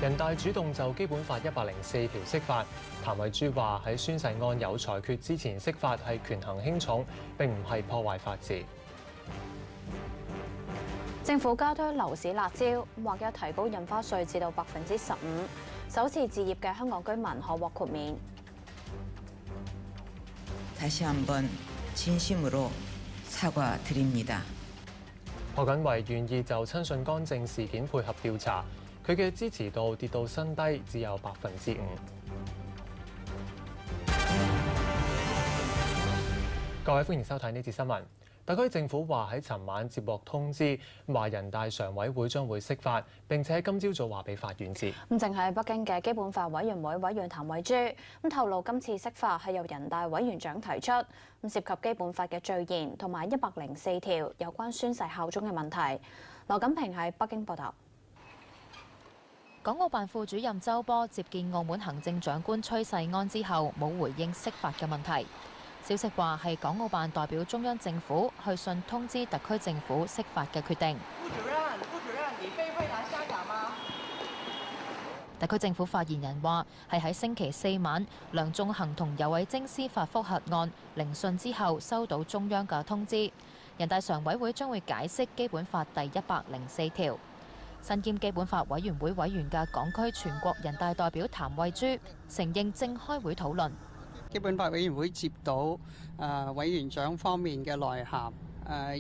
人大主動就基本法104條釋法，譚惠珠話喺宣誓案有裁決之前釋法係權衡輕重，並唔係破壞法治。政府加推樓市辣招，或者提高印花稅至到15%，首次置業嘅香港居民可獲豁免。 다시 한번 진심으로 사과드립니다. 賀錦麗願意就親信干政事件配合調查，佢嘅支持度跌到新低，只有5%。各位歡迎收睇呢節新聞。特區政府話喺尋晚接獲通知，話人大常委會將會釋法，並且今朝早話俾法院知。正喺北京嘅基本法委員會委員譚惠珠透露，今次釋法係由人大委員長提出，涉及基本法嘅序言同埋104條有關宣誓效忠嘅問題。羅錦平喺北京報道。港澳辦副主任周波接見澳門行政長官崔世安之後，冇回應釋法嘅問題。消息話係港澳辦代表中央政府去信通知特區政府釋法嘅決定。副主任，你被為難下架嗎？特區政府發言人話係喺星期4晚，梁頌恆同游蕙禎司法覆核案聆訊之後，收到中央嘅通知，人大常委會將會解釋基本法第104條。身兼基本法委員會委員嘅港區全國人大代表譚惠珠承認正開會討論。基本法委員會接到委員長方面嘅內函，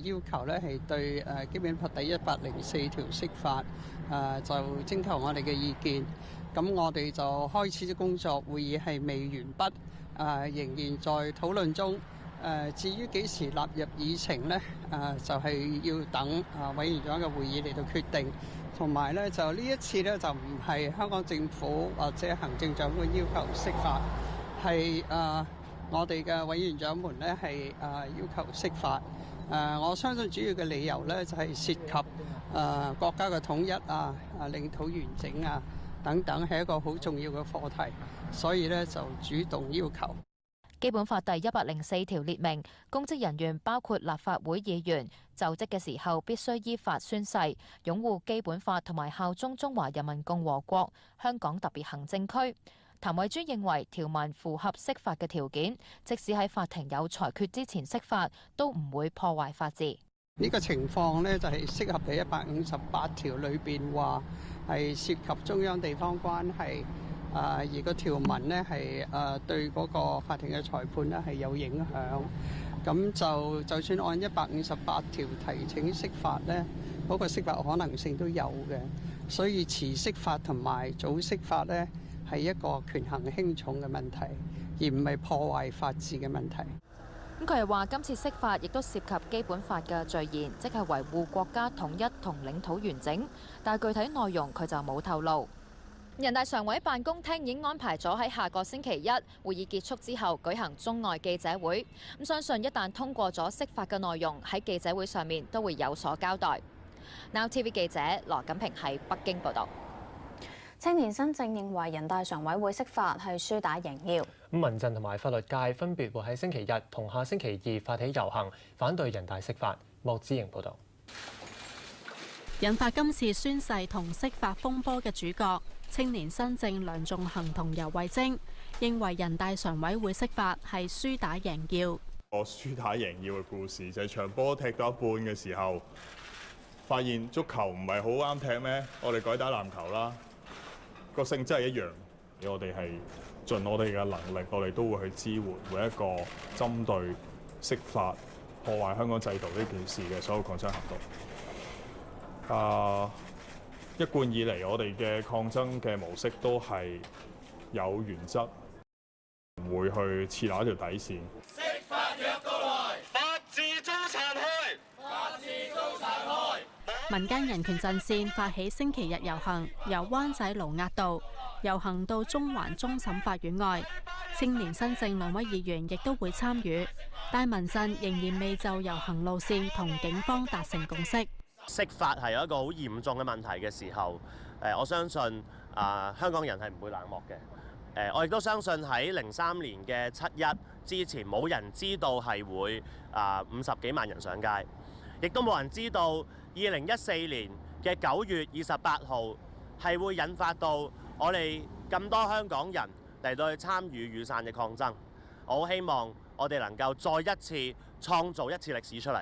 要求咧係對基本法第104條釋法就徵求我哋嘅意見。咁我哋就開始咗工作，會議係未完畢，仍然在討論中。至於幾時納入議程呢，就係要等委員長嘅會議嚟到決定。同埋咧，就呢一次咧就唔係香港政府或者行政長官要求釋法。係我哋嘅委員長們咧係要求釋法。我相信主要嘅理由咧就係涉及國家嘅統一領土完整等等，係一個好重要嘅課題，所以咧就主動要求。基本法第104條列明，公職人員包括立法會議員就職嘅時候必須依法宣誓，擁護基本法同埋效忠中華人民共和國香港特別行政區。譚惠珠認為條文符合釋法嘅條件，即使喺法庭有裁決之前釋法，都唔會破壞法治。呢個情況呢，就係適合第158條裏邊話係涉及中央地方關係，而個條文呢係對嗰個法庭嘅裁判呢係有影響。咁就算按158條提請釋法呢，嗰個釋法可能性都有嘅。所以遲釋法同埋早釋法呢，係一個權衡輕重嘅問題，而唔係破壞法治嘅問題。咁佢係話今次釋法亦都涉及基本法嘅序言，即係維護國家統一同領土完整，但係具體內容佢就冇透露。人大常委辦公廳已經安排咗喺下個星期一會議結束之後舉行中外記者會。咁相信一旦通過咗釋法嘅內容，喺記者會上面都會有所交代。Now TV 記者羅錦平喺北京報導。青年新政認為人大常委會釋法係輸打贏要。民陣同埋法律界分別會喺星期日同下星期2發起遊行，反對人大釋法。莫之瑩報導。引發今次宣誓同釋法風波嘅主角，青年新政梁頌恆同游蕙禎認為人大常委會釋法係輸打贏要。個輸打贏要嘅故事就係場波踢到一半嘅時候，發現足球唔係好啱踢咩？我哋改打籃球啦。個性質係一樣，我哋係盡我哋嘅能力，我哋都會去支援每一個針對釋法破壞香港制度呢件事嘅所有抗爭行動。一貫以嚟，我哋嘅抗爭嘅模式都係有原則，唔會去設立一條底線。釋法若到來，法治遭殘害，法治遭殘害。民間人權陣線發起星期日遊行，由灣仔盧押道遊行到中環終審法院外。青年新政2位議員亦都會參與，但民陣仍然未就遊行路線同警方達成共識。釋法係有一個好嚴重嘅問題嘅時候，我相信香港人係唔會冷漠嘅。我亦都相信喺03年嘅7·1之前，冇人知道係會50幾萬人上街，亦都冇人知道2014年嘅9月28號係會引發到我哋咁多香港人嚟到去參與雨傘嘅抗爭。我好希望我哋能夠再一次創造一次歷史出嚟。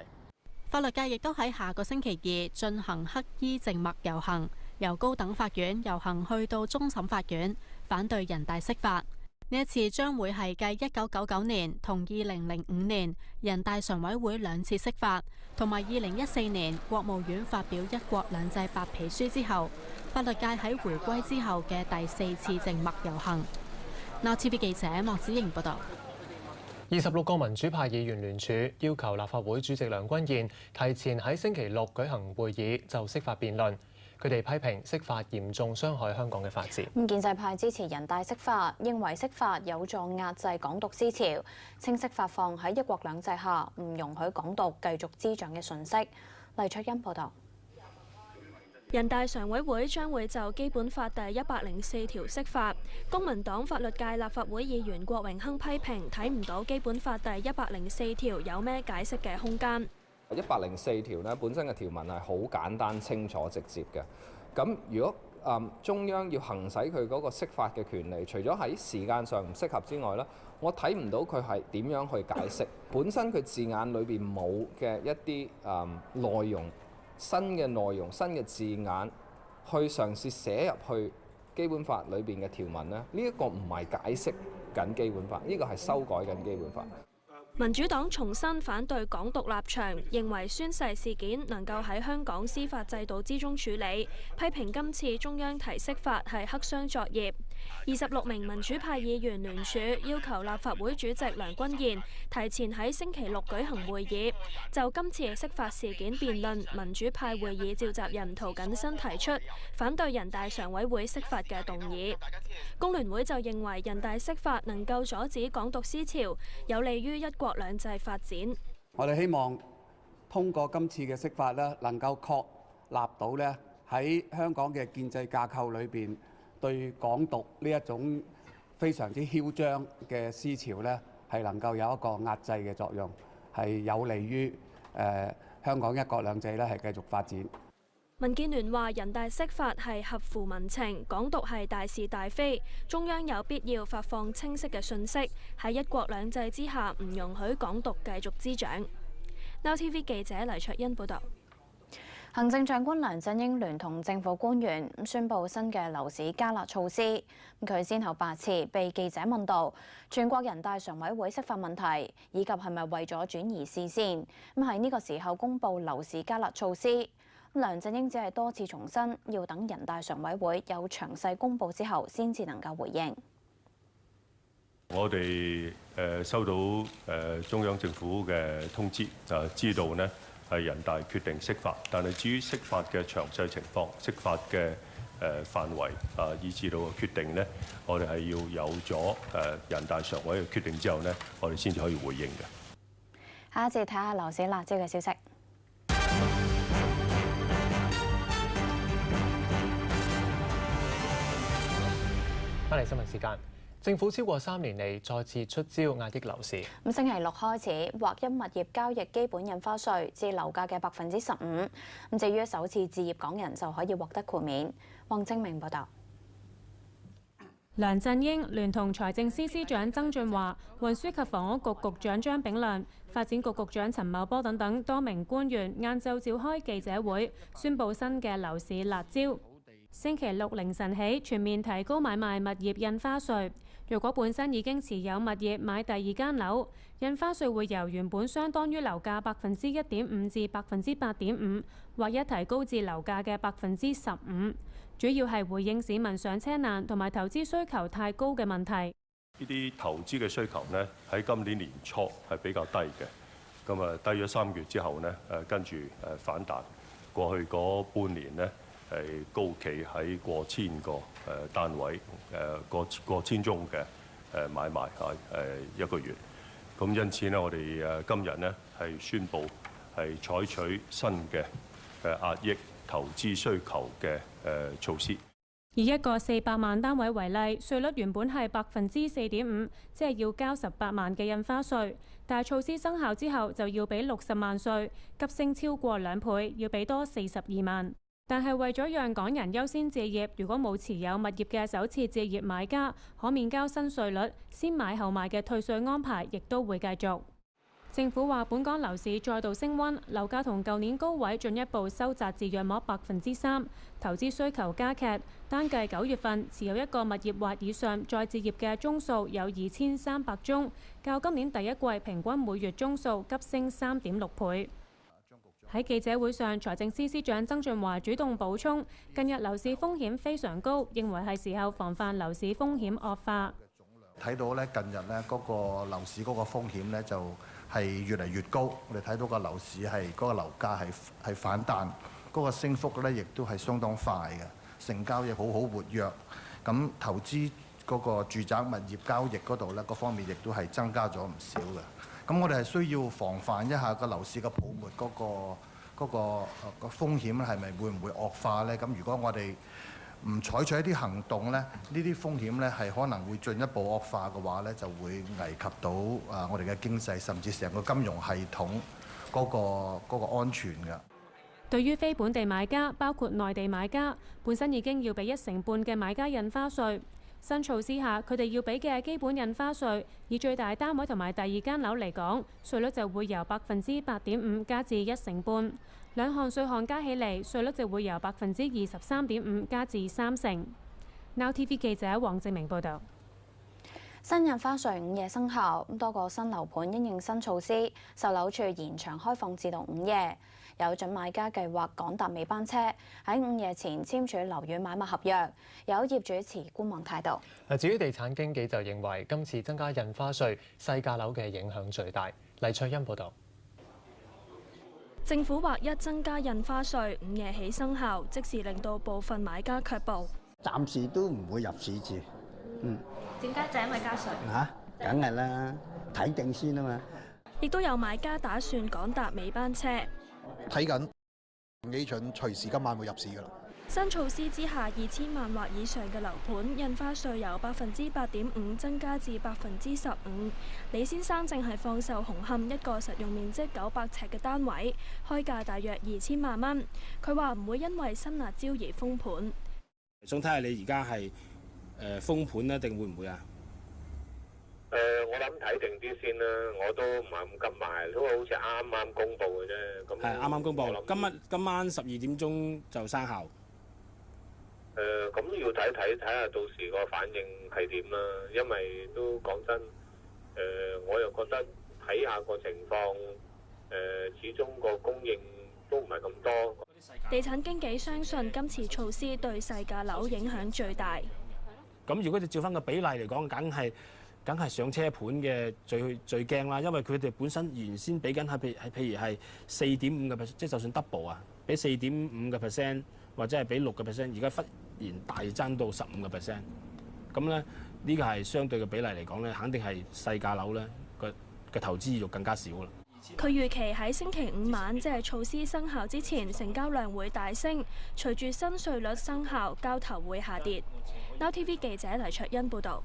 法律界亦都喺下個星期2進行黑衣靜默遊行，由高等法院遊行去到終審法院，反對人大釋法。呢一次將會係繼1999年同2005年人大常委會2次釋法，同埋2014年國務院發表一國兩制白皮書之後，法律界喺回歸之後嘅第4次靜默遊行。Now TV 記者莫子瑩報道。26個民主派議員聯署要求立法會主席梁君彥提前喺星期6舉行會議就釋法辯論。佢哋批評釋法嚴重傷害香港嘅法治。建制派支持人大釋法，認為釋法有助壓制港獨思潮，清晰發放喺一國兩制下唔容許港獨繼續滋長嘅訊息。黎卓欣報導。人大常委會將會就基本法第104條釋法。公民黨法律界立法會議員郭榮鏗批評睇唔到基本法第104條有咩解釋嘅空間。104條呢本身嘅條文係好簡單、清楚、直接嘅。咁如果中央要行使佢嗰個釋法嘅權利，除咗喺時間上唔適合之外呢，我睇唔到佢係點樣去解釋本身佢字眼裏邊冇嘅一啲內容。新嘅內容、新嘅字眼，去嘗試寫入去基本法裏邊嘅條文呢，呢一個唔係解釋緊基本法，呢個係修改緊基本法。民主黨重申反對港獨立場，認為宣誓事件能夠喺香港司法制度之中處理，批評今次中央提釋法係黑箱作業。26名民主派議員聯署要求立法會主席梁君彥提前喺星期6舉行會議，就今次釋法事件辯論。民主派會議召集人涂謹申提出反對人大常委會釋法嘅動議。工聯會就認為人大釋法能夠阻止港獨思潮，有利於一國兩制發展。我哋希望通過今次嘅釋法咧，能夠確立到咧喺香港嘅建制架構裏邊，對港獨呢一種非常之囂張嘅思潮咧，係能夠有一個壓制嘅作用，係有利於香港一國兩制咧係繼續發展。民建聯話人大釋法係合乎民情，港獨係大是大非，中央有必要發放清晰嘅訊息，喺一國兩制之下唔容許港獨繼續滋長。Now TV 記者黎卓欣報導。行政長官梁振英聯同政府官員宣布新嘅樓市加辣措施。佢先後8次被記者問到全國人大常委會釋法問題，以及係咪為咗轉移視線，喺呢個時候公布樓市加辣措施。梁振英只係多次重申，要等人大常委會有詳細公佈之後，先至能夠回應。我哋收到中央政府嘅通知，就知道呢係人大決定釋法，但係至於釋法嘅詳細情況、釋法嘅範圍以至到決定呢，我哋係要有咗人大常委嘅決定之後呢，我哋先至可以回應嘅。下一節睇下樓市辣招嘅消息。翻嚟新聞時間，政府超過3年嚟再次出招壓抑樓市。星期6開始劃一物業交易基本印花稅至樓價嘅15%。至於首次置業港人就可以獲得豁免。黃正明報導。梁振英聯同財政司司長曾俊華、運輸及房屋局局長張炳良、發展局局長陳茂波等多名官員晏晝召開記者會，宣布新嘅樓市辣招。星期6凌晨起全面提高買賣物業印花稅。若果本身已經持有物業買第二間樓，印花稅會由原本相當於樓價1.5%至8.5%，或一提高至樓價嘅15%。主要係回應市民上車難同埋投資需求太高嘅問題。呢啲投資嘅需求呢，喺今年年初係比較低嘅，咁低咗3個月之後呢，跟住反彈。過去嗰半年呢，係高企喺過千個單位，過千宗嘅買賣一個月。咁因此呢，我哋今日呢係宣布係採取新嘅壓抑投資需求嘅措施。以一個400萬單位為例，稅率原本係4.5%，即係要交18萬嘅印花稅。但係措施生效之後，就要俾60萬稅，急升超過2倍，要俾多42萬。但係為咗讓港人優先置業，如果冇持有物業嘅首次置業買家，可免交新稅率，先買後賣嘅退稅安排亦都會繼續。政府話，本港樓市再度升溫，樓價同舊年高位進一步收窄至約莫3%，投資需求加劇。單計9月份持有一個物業或以上再置業嘅宗數有2300宗，較今年第一季平均每月宗數急升3.6倍。喺記者會上，財政司司長曾俊華主動補充，近日樓市風險非常高，認為係時候防範樓市風險惡化。睇到咧近日咧嗰個樓市嗰個風險咧就係越嚟越高，我哋睇到個樓市係嗰個樓價係反彈，嗰個升幅咧亦都係相當快嘅，成交亦好活躍。咁投資嗰個住宅物業交易嗰度咧，各方面亦都係增加咗唔少嘅。咁我哋係需要防範一下個樓市嘅泡沫嗰個風險係咪會唔會惡化咧？咁如果我哋唔採取一啲行動咧，呢啲風險咧係可能會進一步惡化嘅話咧，就會危及到我哋嘅經濟，甚至成個金融系統嗰個安全嘅。對於非本地買家，包括內地買家，本身已經要俾1成半嘅買家印花稅。新措施下，佢哋要俾嘅基本印花稅，以最大單位同埋第二間樓嚟講，稅率就會由8.5%加至1成半。兩項稅項加起嚟，稅率就會由23.5%加至3成。Now TV 記者黃正明報導。新印花稅午夜生效，多個新樓盤因應新措施，售樓處延長開放至到午夜。有準買家計劃趕搭尾班車，喺午夜前簽署樓宇買賣合約。有業主持觀望態度。至於地產經紀就認為今次增加印花稅，細價樓嘅影響最大。黎翠欣報導。政府劃一增加印花稅，午夜起生效，即時令到部分買家卻步。暫時都唔會入市住。點解？就因為加稅梗係啦，睇定先啊嘛。亦都有買家打算趕搭尾班車。睇緊幾準，隨時今晚會入市㗎啦。新措施之下，2000萬或以上嘅樓盤印花稅由8.5%增加至15%。李先生正係放售紅磡一個實用面積900尺嘅單位，開價大約2000萬蚊。佢話唔會因為新辣椒而封盤。想睇下你而家係封盤咧，定會唔會啊？我諗睇定啲先啦，我都唔係咁急賣，都好似啱公佈嘅啫。咁係啱啱公佈，今晚12點鐘就生效。咁要睇下到時個反應係點啦。因為都講真，我又覺得睇下個情況，始終個供應都唔係咁多。地產經紀相信今次措施對細價樓影響最大。咁如果你照翻個比例嚟講，梗係上車盤嘅最驚啦，因為佢哋本身原先俾緊係譬如係4.5%，即係就算 double 啊，俾4.5%或者係俾6%，而家忽然大增到15%。咁咧呢個係相對嘅比例嚟講咧，肯定係細價樓咧嘅投資意欲更加少啦。佢預期喺星期五晚，即係措施生效之前，成交量會大升。隨住新稅率生效，交投會下跌。Now TV 記者黎卓欣報導。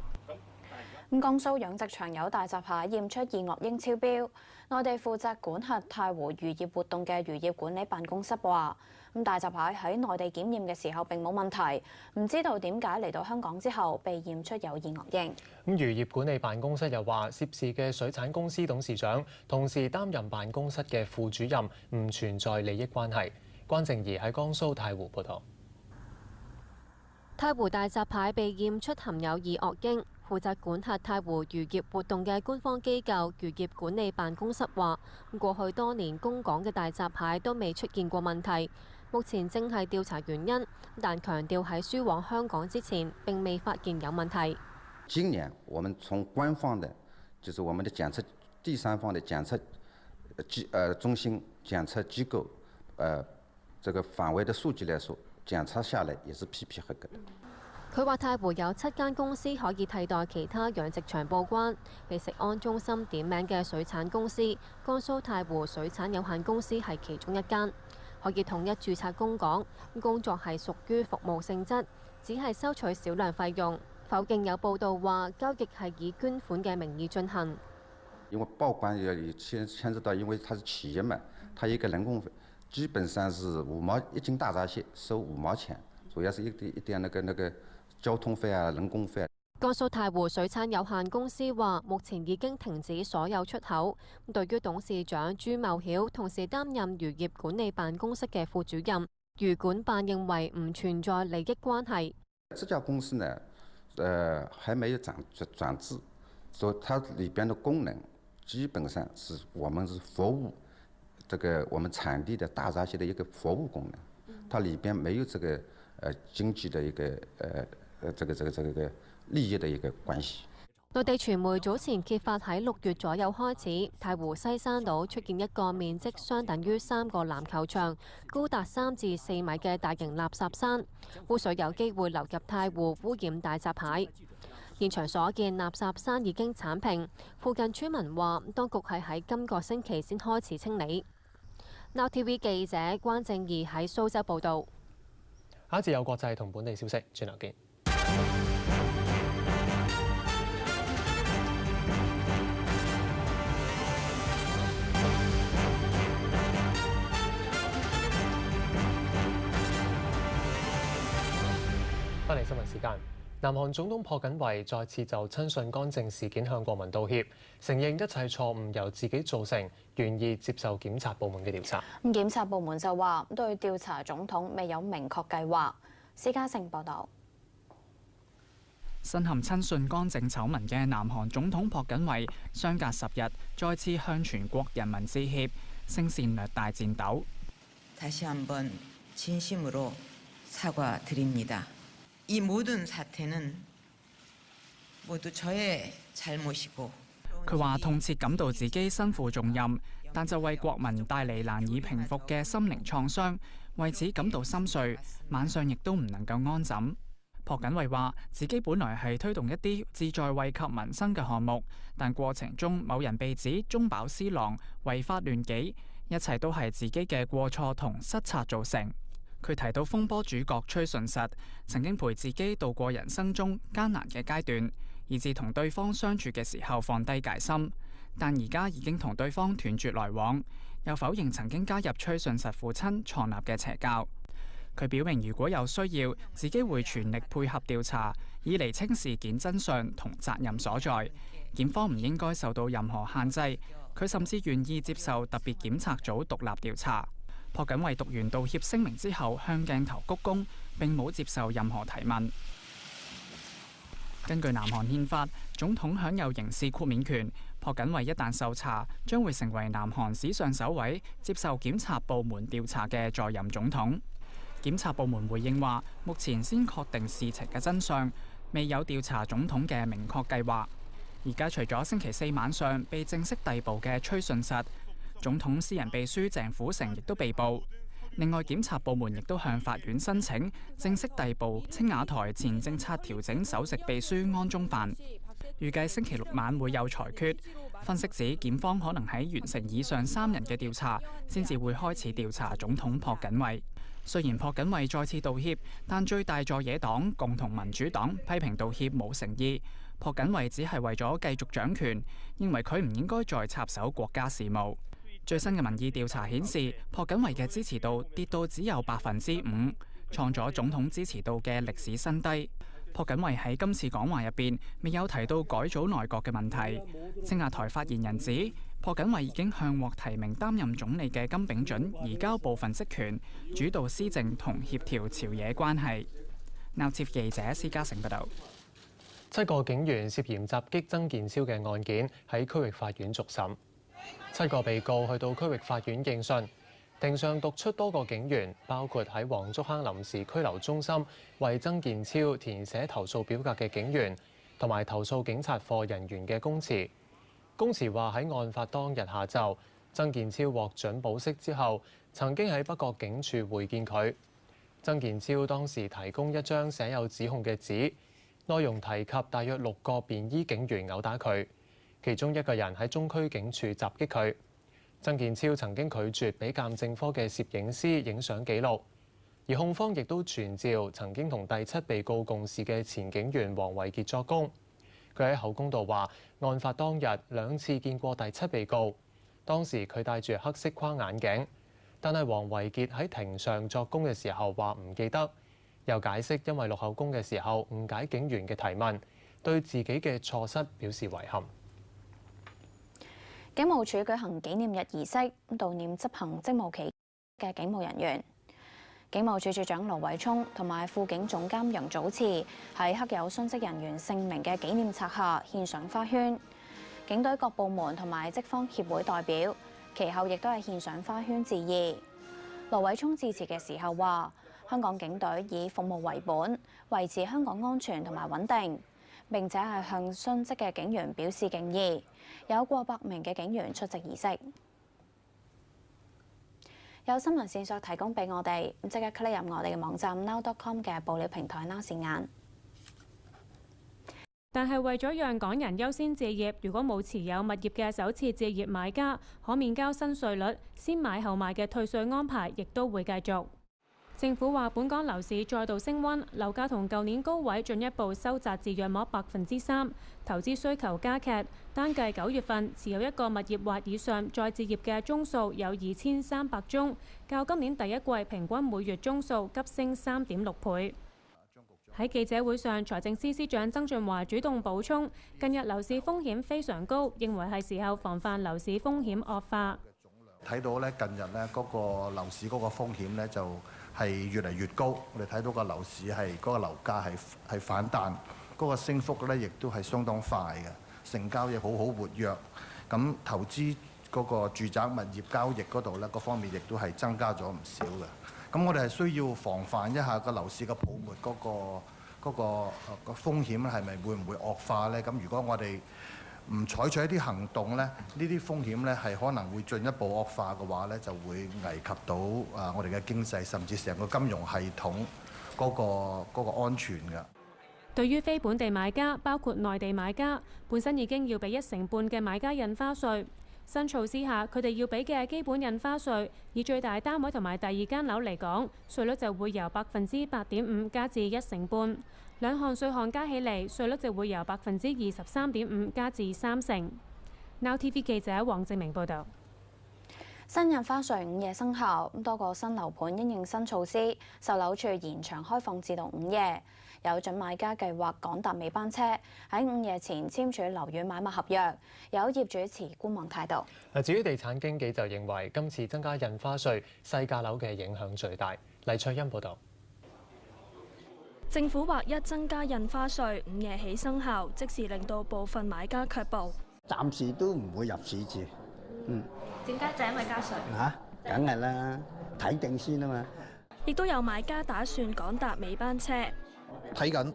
江蘇養殖場有大閘蟹驗出二噁英超標。內地負責管轄太湖漁業活動嘅漁業管理辦公室話，大閘蟹喺內地檢驗嘅時候並冇問題，唔知道點解嚟到香港之後被驗出有二噁英。漁業管理辦公室又話，涉事嘅水產公司董事長同時擔任辦公室嘅副主任，唔存在利益關係。關靜怡喺江蘇太湖報導。太湖大閘蟹被驗出含有二噁英。負責管轄太湖漁業活動嘅官方機構漁業管理辦公室話，過去多年供港嘅大閘蟹都未出現過問題，目前正係調查原因，但強調喺輸往香港之前並未發現有問題。今年我們從官方的，就是我們的檢測第三方的檢測中心檢測機構這個範圍的數據來說，檢測下來也是批合格的。佢話太湖有7間公司可以替代其他養殖場報關，被食安中心點名嘅水產公司江蘇太湖水產有限公司係其中一間，可以統一註冊供港，工作係屬於服務性質，只係收取少量費用。否認有報道話交易係以捐款嘅名義進行。因為報關要牽涉到，因為它是企業嘛，它一個人工費，基本上是1斤大闸蟹收5毛錢，主要是一點那個交通費啊、人工費啊。江蘇太湖水產有限公司話，目前已經停止所有出口。對於董事長朱茂曉同時擔任漁業管理辦公室嘅副主任，漁管辦認為唔存在利益關係。這家公司呢，還沒有轉制，所以它裏邊的功能基本上是我們是服務這個我們產地的大閘蟹的一個服務功能，它裏邊沒有這個經濟的一個這個利益的一個關係。內地傳媒早前揭發喺6月左右開始，太湖西山島出現一個面積相等於3個籃球場、高達3至4米嘅大型垃圾山，污水有機會流入太湖，污染大閘蟹。現場所見，垃圾山已經剷平，附近村民話，當局係喺今個星期先開始清理。Now TV 記者關正義喺蘇州報導。下一節有國際同本地消息，轉頭見。翻嚟新聞時間，南韓總統朴槿惠再次就親信干政事件向國民道歉，承認一切錯誤由自己造成，願意接受檢察部門嘅調查。檢察部門就話對調查總統未有明確計劃。施家勝報導。身陷親信干政醜聞嘅南韓總統朴槿惠，相隔10日再次向全國人民致歉，聲線略帶顫抖。이 모든 사태는 모두 저의 잘못이고。佢話痛切感到自己身負重任，但就為國民帶嚟難以平復嘅心靈創傷，為此感到心碎，晚上亦都唔能夠安枕。朴槿惠話：自己本來係推動一啲志在惠及民生嘅項目，但過程中某人被指中飽私囊、違法亂紀，一切都係自己嘅過錯同失策造成。佢提到風波主角崔順實曾經陪自己度過人生中艱難嘅階段，以至同對方相處嘅時候放低戒心，但而家已經同對方斷絕來往，又否認曾經加入崔順實父親創立嘅邪教。佢表明如果有需要，自己會全力配合調查，以釐清事件真相同責任所在。檢方唔應該受到任何限制，佢甚至願意接受特別檢察組獨立調查。朴槿惠讀完道歉聲明之後，向鏡頭鞠躬，並冇接受任何提問。根據南韓憲法，總統享有刑事豁免權。朴槿惠一旦受查，將會成為南韓史上首位接受檢察部門調查嘅在任總統。檢察部門回應話，目前先確定事情嘅真相，未有調查總統嘅明確計劃。而家除咗星期4晚上被正式逮捕嘅崔順實，總統私人秘書鄭虎成亦都被捕。另外，檢察部門亦都向法院申請正式逮捕青瓦台前政策調整首席秘書安宗範。預計星期6晚會有裁決。分析指，檢方可能喺完成以上3人嘅調查，先至會開始調查總統朴槿惠。雖然朴槿惠再次道歉，但最大在野黨共同民主黨批評道歉冇誠意。朴槿惠只係為咗繼續掌權，認為佢唔應該再插手國家事務。最新嘅民意調查顯示，朴槿惠嘅支持度跌到只有5%，創咗總統支持度嘅歷史新低。朴槿惠喺今次講話入邊未有提到改組內閣嘅問題。青瓦台發言人指，朴槿惠已經向獲提名擔任總理嘅金炳准移交部分職權，主導施政同協調朝野關係。Now TV 記者施家成報道。7個警員涉嫌襲擊曾健超嘅案件喺區域法院續審。7個被告去到區域法院應訊，庭上讀出多個警員，包括喺黃竹坑臨時拘留中心為曾健超填寫投訴表格嘅警員，同埋投訴警察課人員嘅供詞。供詞話喺案發當日下晝，曾健超獲准保釋之後，曾經喺北角警署會見佢。曾健超當時提供一張寫有指控嘅紙，內容提及大約6個便衣警員毆打佢。其中一個人喺中區警署襲擊佢。曾健超曾經拒絕俾鑑證科嘅攝影師影相記錄，而控方亦都傳召曾經同第7被告共事嘅前警員黃維傑作供。佢喺口供度話，案發當日2次見過第7被告，當時佢戴住黑色框眼鏡，但係黃維傑喺庭上作供嘅時候話唔記得，又解釋因為錄口供嘅時候誤解警員嘅提問，對自己嘅錯失表示遺憾。警務處舉行紀念日儀式，悼念執行職務期嘅警務人員。警務處處長盧偉聰同埋副警總監楊祖慈喺刻有殉職人員姓名嘅紀念冊下獻上花圈。警隊各部門同埋職方協會代表其後亦都係獻上花圈致意。盧偉聰致辭嘅時候話：香港警隊以服務為本，維持香港安全同埋穩定，並且係向殉職嘅警員表示敬意。有過百名嘅警員出席儀式。有新聞線索提供俾我哋，即刻 click 入我哋嘅網站 now.com 嘅報料平台 Now 視眼。但係為咗讓港人優先置業，如果冇持有物業嘅首次置業買家，可免交新稅率、先買後賣嘅退稅安排，亦都會繼續。政府話，本港樓市再度升溫，樓價同舊年高位進一步收窄至約莫3%，投資需求加劇。單計9月份持有一個物業或以上再置業嘅宗數有2300宗，較今年第一季平均每月宗數急升3.6倍。喺記者會上，財政司司長曾俊華主動補充，近日樓市風險非常高，認為係時候防範樓市風險惡化。睇到咧近日咧嗰個樓市嗰個風險咧就係越嚟越高，我哋睇到個樓市係嗰個樓價係反彈，嗰個升幅咧亦都係相當快嘅，成交亦好活躍。咁投資嗰個住宅物業交易嗰度咧，各方面亦都係增加咗唔少嘅。咁我哋係需要防範一下個樓市嘅泡沫嗰個風險係咪會唔會惡化咧？咁如果我哋唔採取一啲行動咧，呢啲風險咧係可能會進一步惡化嘅話咧，就會危及到我哋嘅經濟，甚至成個金融系統嗰個安全㗎。對於非本地買家，包括內地買家，本身已經要俾1成半嘅買家印花稅。新措施下，佢哋要俾嘅基本印花稅，以最大單位同埋第二間樓嚟講，稅率就會由8.5%加至1成半。兩項稅項加起嚟，稅率就會由23.5%加至3成。Now TV 記者黃正明報導。新印花稅午夜生效，多個新樓盤因應新措施，售樓處延長開放至到午夜。有準買家計劃趕搭尾班車，喺午夜前簽署樓宇買賣合約。有業主持觀望態度。至於地產經紀就認為今次增加印花稅，細價樓嘅影響最大。黎翠欣報導。政府劃一增加印花稅，午夜起生效，即時令到部分買家卻步。暫時都唔會入市住。點解？就因為加稅梗係啦，睇定先啊嘛。亦都有買家打算趕搭尾班車。睇緊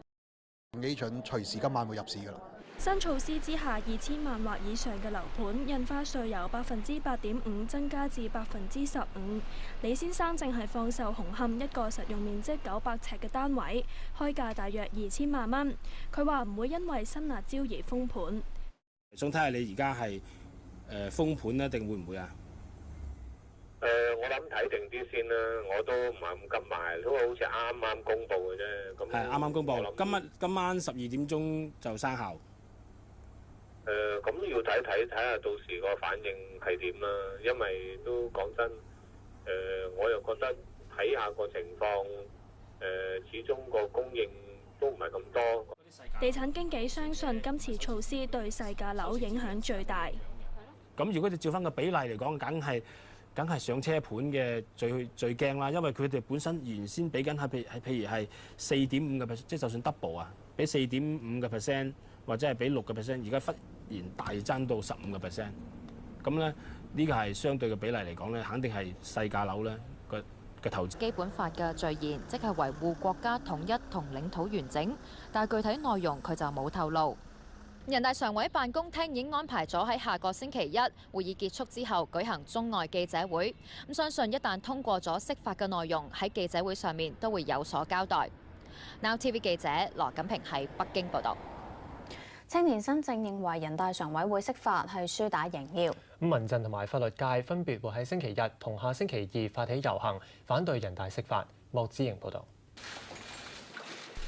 幾準，隨時今晚會入市㗎啦。新措施之下，2000萬或以上嘅樓盤印花稅由8.5%增加至15%。李先生正係放售紅磡一個實用面積900尺嘅單位，開價大約2000萬蚊。佢話唔會因為新辣招而封盤。想睇下你而家係封盤咧，定會唔會啊？我諗睇定啲先啦，我都唔係咁急賣，都好似啱公佈嘅啫。咁係啱啱公佈，今晚12點鐘就生效。咁要睇下到時個反應係點啦，因為都講真，我又覺得睇下個情況，始終個供應都唔係咁多。地產經紀相信今次措施對細價樓影響最大。咁如果你照翻個比例嚟講，梗係上車盤嘅最驚啦，因為佢哋本身原先俾緊係譬如係4.5%，即係就算 double 啊，俾4.5%或者係俾6%，而家忽然大增到15%。咁咧呢個係相對嘅比例嚟講咧，肯定係細價樓咧嘅投資。基本法嘅序言即係維護國家統一同領土完整，但係具體內容佢就冇透露。人大常委辦公廳已經安排咗喺下個星期一會議結束之後舉行中外記者會，咁相信一旦通過咗釋法嘅內容，喺記者會上面都會有所交代。Now TV 記者羅錦平喺北京報導。青年新政認為人大常委會釋法係輸打贏要。民陣同埋法律界分別會喺星期日同下星期2發起遊行，反對人大釋法。莫之瑩報導。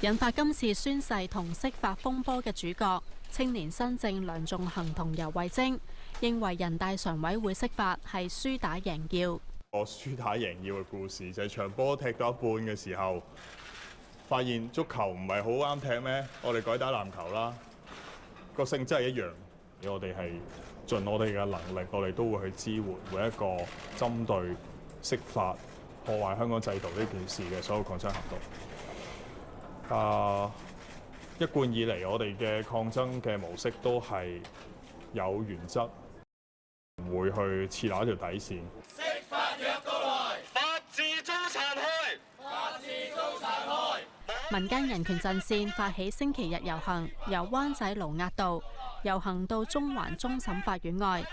引發今次宣誓同釋法風波嘅主角，青年新政梁頌恆同游蕙禎認為人大常委會釋法係輸打贏要。個輸打贏要嘅故事，就係場波踢到一半嘅時候，發現足球唔係好啱踢咩？我哋改打籃球啦，個性質係一樣。我哋係盡我哋嘅能力，我哋都會去支援每一個針對釋法破壞香港制度呢件事嘅所有抗爭行動。一貫以嚟，我哋嘅抗爭嘅模式都係有原則，唔會去設立一條底線。釋法若到來，法治終殘開，法治終殘開。民間人權陣線發起星期日遊行，由灣仔盧押道遊行到中環終審法院外。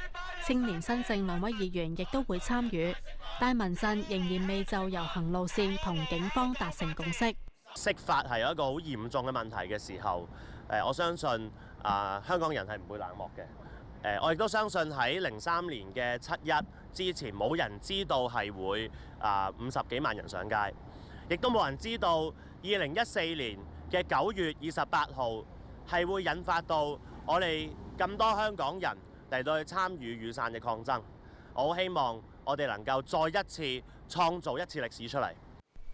青年新政兩位議員亦都會參與，但民陣仍然未就遊行路線同警方達成共識。釋法係有一個好嚴重嘅問題嘅時候，我相信香港人係唔會冷漠嘅。我亦都相信喺03年嘅7·1之前，冇人知道係會50幾萬人上街，亦都冇人知道2014年嘅9月28號係會引發到我哋咁多香港人嚟到去參與雨傘嘅抗爭。我好希望我哋能夠再一次創造一次歷史出嚟。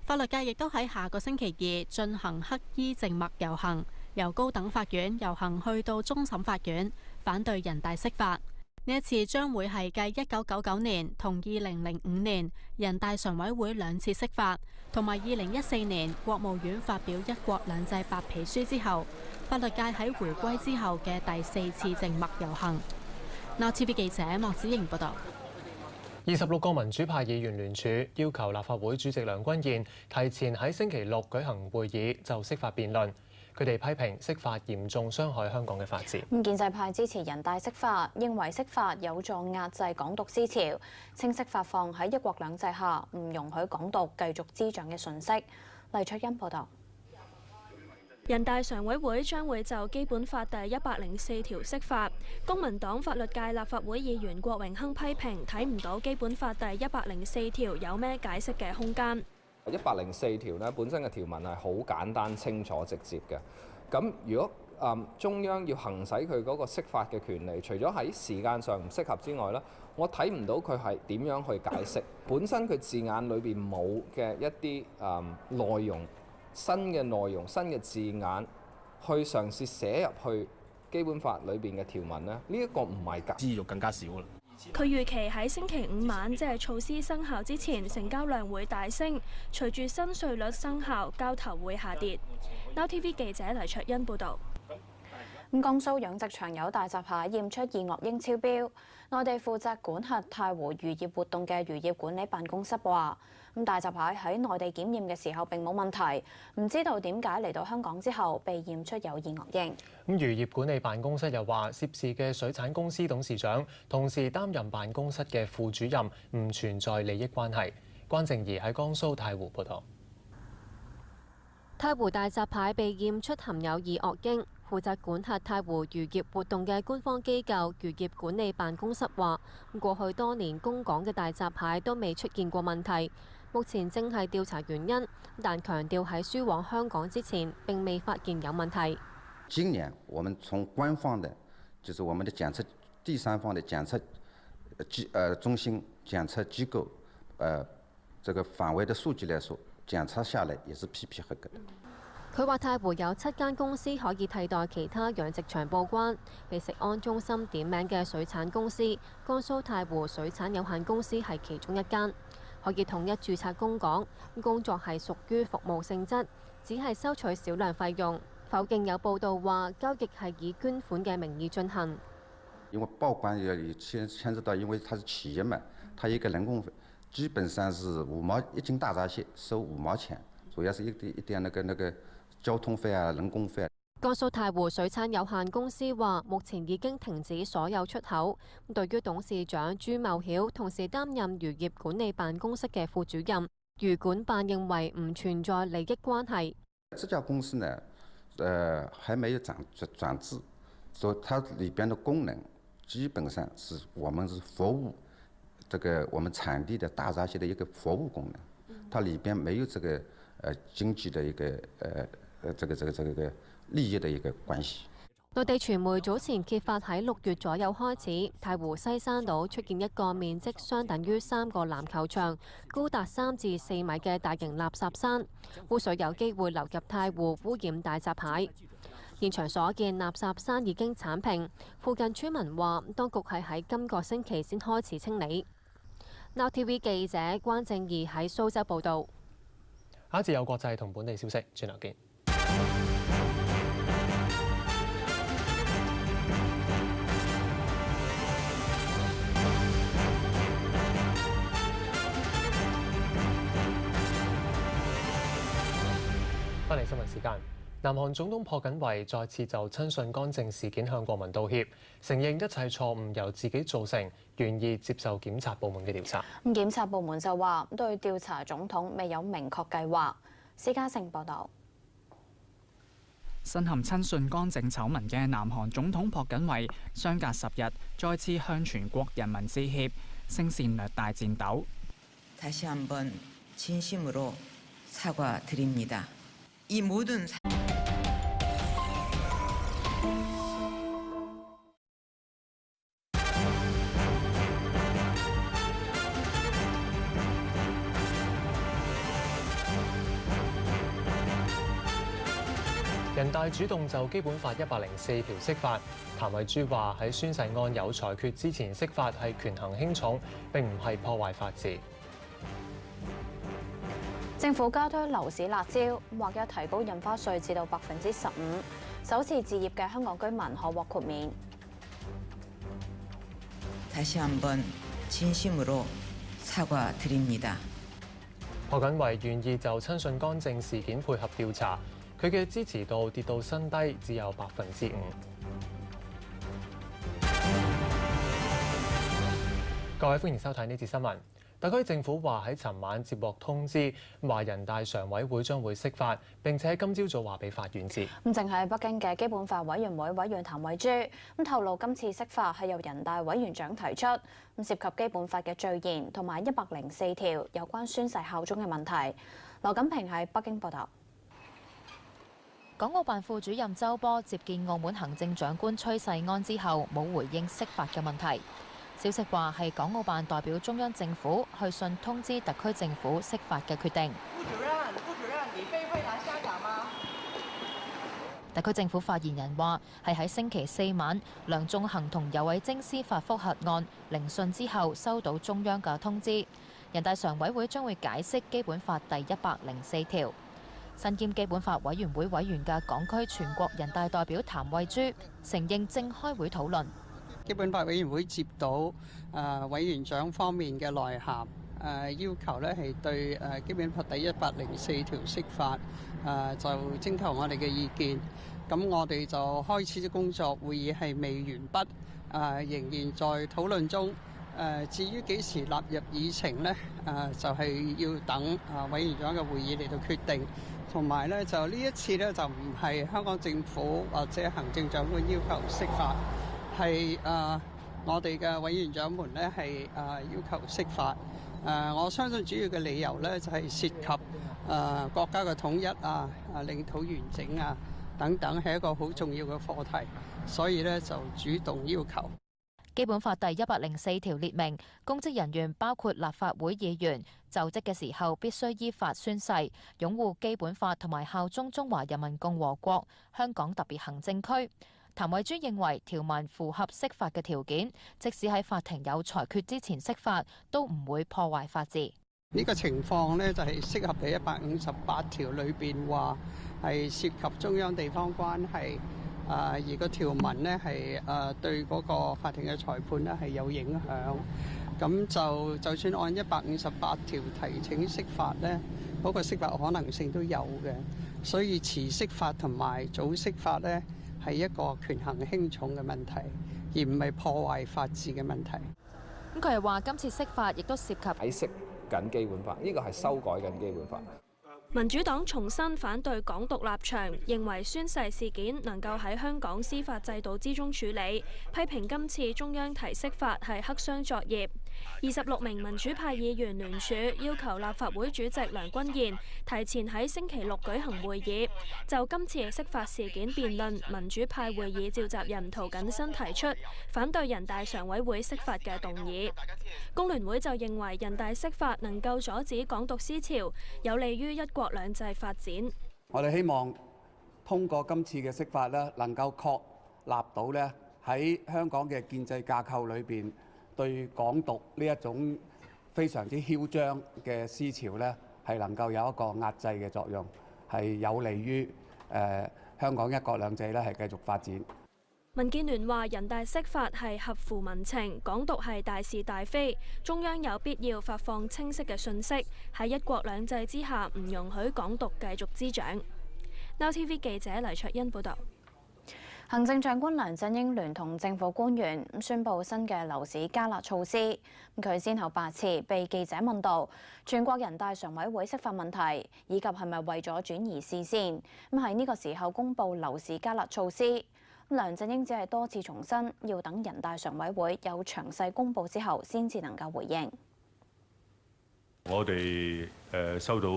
法律界亦都喺下個星期2進行黑衣靜默遊行，由高等法院遊行去到終審法院，反對人大釋法。呢一次將會係繼1999年同2005年人大常委會2次釋法，同埋2014年國務院發表一國兩制白皮書之後，法律界喺回歸之後嘅第4次靜默遊行。Now TV 記者莫子瑩報道。26個民主派議員聯署要求立法會主席梁君彥提前喺星期6舉行會議就釋法辯論。佢哋批評釋法嚴重傷害香港嘅法治。建制派支持人大釋法，認為釋法有助壓制港獨思潮，清晰發放喺一國兩制下唔容許港獨繼續滋長嘅訊息。黎卓欣報道。人大常委會將會就基本法第104條釋法。公民黨法律界立法會議員郭榮鏗批評睇唔到基本法第104條有咩解釋嘅空間。104條呢本身嘅條文係好簡單、清楚、直接嘅。咁如果中央要行使佢嗰個釋法嘅權利，除咗喺時間上唔適合之外呢，我睇唔到佢係點樣去解釋本身佢字眼裏邊冇嘅一啲內容。新嘅內容、新嘅字眼，去嘗試寫入去基本法裏邊嘅條文呢，呢一個唔係㗎，知道更加少啦。佢預期喺星期5晚，即係措施生效之前，成交量會大升。隨住新稅率生效，交投會下跌。Now TV 記者黎卓欣報導。江蘇養殖場有大閘蟹驗出二噁英超標。內地負責管轄太湖漁業活動嘅漁業管理辦公室話，大閘蟹喺內地檢驗嘅時候並冇問題，唔知道點解嚟到香港之後被驗出有二噁英。漁業管理辦公室又話，涉事嘅水產公司董事長同時擔任辦公室嘅副主任，唔存在利益關係。關靜怡喺江蘇太湖報道。太湖大閘蟹被驗出含有二噁英。負責管轄太湖漁業活動嘅官方機構漁業管理辦公室話，過去多年供港嘅大閘蟹都未出現過問題，目前正係調查原因，但強調喺輸往香港之前並未發現有問題。今年我們從官方的，就是我們的檢測第三方的檢測中心檢測機構這個範圍的數據來說，檢測下來也是批合格的。佢話太湖有7間公司可以替代其他養殖場報關，被食安中心點名嘅水產公司江蘇太湖水產有限公司係其中一間，可以統一註冊供港，工作係屬於服務性質，只係收取少量費用。否認有報道話交易係以捐款嘅名義進行。因為報關要牽涉到，因為它是企業嘛，它一個人工費基本上是1斤大閘蟹收5毛錢，主要是一點那個交通費啊、人工費啊。江蘇太湖水產有限公司話，目前已經停止所有出口。對於董事長朱茂曉同時擔任漁業管理辦公室嘅副主任，漁管辦認為唔存在利益關係。這家公司呢，還沒有轉制，所以它裏邊的功能基本上是我們是服務這個我們產地的大閘蟹的一個服務功能，它裏邊沒有這個經濟的一個這個利益的一個關係。內地傳媒早前揭發喺6月左右開始，太湖西山島出現一個面積相等於3個籃球場、高達3至4米嘅大型垃圾山，污水有機會流入太湖，污染大閘蟹。現場所見，垃圾山已經剷平。附近村民話，當局係喺今個星期先開始清理。Now TV 記者關正義喺蘇州報導。下一節有國際同本地消息，轉頭見。翻嚟新聞時間，南韓總統朴槿惠再次就親信干政事件向國民道歉，承認一切錯誤由自己造成，願意接受檢察部門嘅調查。檢察部門就話對調查總統未有明確計劃。施家盛報導。身陷親信干政醜聞嘅南韓總統朴槿惠，相隔10日再次向全國人民致歉，聲線略帶顫抖。다시 한번 진심으로 사과드립니다. 이 모든人大主動就基本法104條釋法，譚慧珠話喺宣誓案有裁決之前釋法係權衡輕重，並唔係破壞法治。政府加推樓市辣招，或者提高印花稅至到15%，首次置業嘅香港居民可獲豁免。다시 한번 진심으로 사과드립니다. 朴槿惠願意就親信干政事件配合調查，佢嘅支持度跌到新低，只有5%。各位歡迎收睇呢節新聞。特區政府話喺尋晚接獲通知，話人大常委會將會釋法，並且今朝早話俾法院知。正喺北京嘅基本法委員會委員譚慧珠透露，今次釋法係由人大委員長提出，涉及基本法嘅序言同埋104條有關宣誓效忠嘅問題。羅錦平喺北京報道。港澳辦副主任周波接見澳門行政長官崔世安之後，冇回應釋法嘅問題。消息話係港澳辦代表中央政府去信通知特區政府釋法嘅決定。副主任，你被未來下架嗎？特區政府發言人話係喺星期4晚，梁頌恆同游蕙禎司法覆核案聆訊之後，收到中央嘅通知，人大常委會將會解釋基本法第104條。身兼基本法委員會委員嘅港區全國人大代表譚慧珠承認正開會討論。基本法委員會接到委員長方面嘅內函，要求咧係對基本法第104條釋法，就徵求我哋嘅意見。咁我哋就開始咗工作，會議係未完畢，仍然在討論中。至於幾時納入議程呢，就係要等委員長嘅會議嚟到決定。同埋咧，就呢一次咧就唔係香港政府或者行政長官要求釋法。係我哋嘅委員長們咧係要求釋法。我相信主要嘅理由咧就係涉及國家嘅統一領土完整等等，係一個好重要嘅課題，所以咧就主動要求。基本法第104條列明，公職人員包括立法會議員就職嘅時候必須依法宣誓，擁護基本法同埋效忠中華人民共和國香港特別行政區。譚慧珠認為條文符合釋法嘅條件，即使喺法庭有裁決之前釋法，都唔會破壞法治。呢個情況呢，就係適合喺158條裏邊話係涉及中央地方關係，而個條文呢係對嗰個法庭嘅裁判呢係有影響。咁就算按158條提請釋法呢，嗰個釋法可能性都有嘅。所以遲釋法同埋早釋法呢，係一個權衡輕重嘅問題，而唔係破壞法治嘅問題。咁佢係話今次釋法亦都涉及解釋緊基本法，呢個係修改緊基本法。民主黨重新反對港獨立場，認為宣誓事件能夠喺香港司法制度之中處理，批評今次中央提釋法係黑箱作業。26名民主派議員聯署要求立法會主席梁君彥提前喺星期六舉行會議，就今次釋法事件辯論。民主派會議召集人涂謹申提出反對人大常委會釋法嘅動議。工聯會就認為人大釋法能夠阻止港獨思潮，有利於一國兩制發展。我哋希望通過今次嘅釋法咧，能夠確立到咧喺香港嘅建制架構裏邊，對港獨呢一種非常之囂張嘅思潮咧，係能夠有一個壓制嘅作用，係有利於香港一國兩制咧係繼續發展。民建聯話人大釋法係合乎民情，港獨係大是大非，中央有必要發放清晰嘅訊息，喺一國兩制之下唔容許港獨繼續滋長。Now TV 記者黎卓欣報導。行政長官梁振英聯同政府官員宣布新嘅樓市加辣措施。佢先後8次被記者問到全國人大常委會釋法問題，以及係咪為咗轉移視線，喺呢個時候公布樓市加辣措施。梁振英只係多次重申，要等人大常委會有詳細公佈之後，先至能夠回應。我哋收到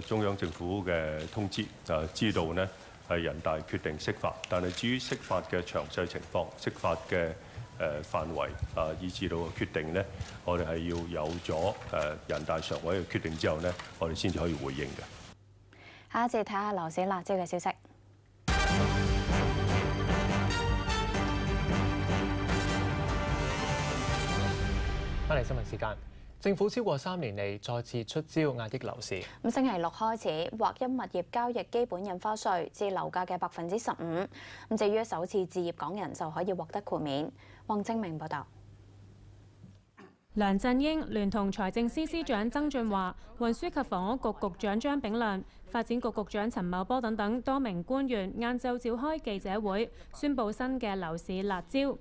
中央政府嘅通知，就知道呢係人大決定釋法，但係至於釋法嘅詳細情況、釋法嘅範圍以至到決定呢，我哋係要有咗人大常委嘅決定之後呢，我哋先至可以回應嘅。下一節睇下樓市辣招嘅消息。翻嚟新聞時間，政府超過3年嚟再次出招壓抑樓市。星期六開始劃一物業交易基本印花稅至樓價嘅15%。至於首次置業港人就可以獲得豁免。黃正明報導。梁振英聯同財政司司長曾俊華、運輸及房屋局局長張炳良、發展局局長陳茂波等多名官員晏晝召開記者會，宣布新嘅樓市辣招。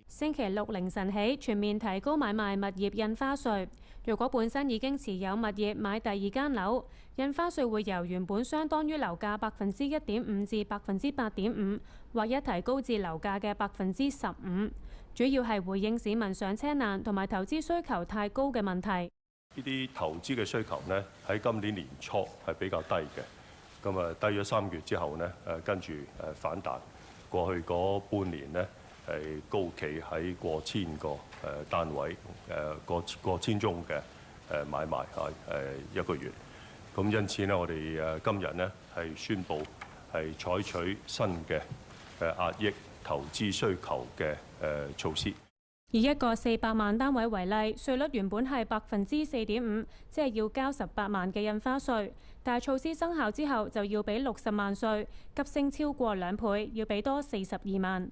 星期六凌晨起全面提高買賣物業印花稅。若果本身已經持有物業買第二間樓，印花稅會由原本相當於樓價1.5%至8.5%，或一提高至樓價嘅15%。主要係回應市民上車難同埋投資需求太高嘅問題。呢啲投資嘅需求呢，喺今年年初係比較低嘅，咁啊低咗3月之後呢，跟住反彈。過去嗰半年呢，係高企喺過千個單位，過千宗嘅買賣一個月。咁因此呢，我哋今日呢係宣布係採取新嘅壓抑投資需求嘅措施。以一個400萬單位為例，稅率原本係4.5%，即係要交18萬嘅印花稅。但係措施生效之後就要俾60萬稅，急升超過2倍，要俾多42萬。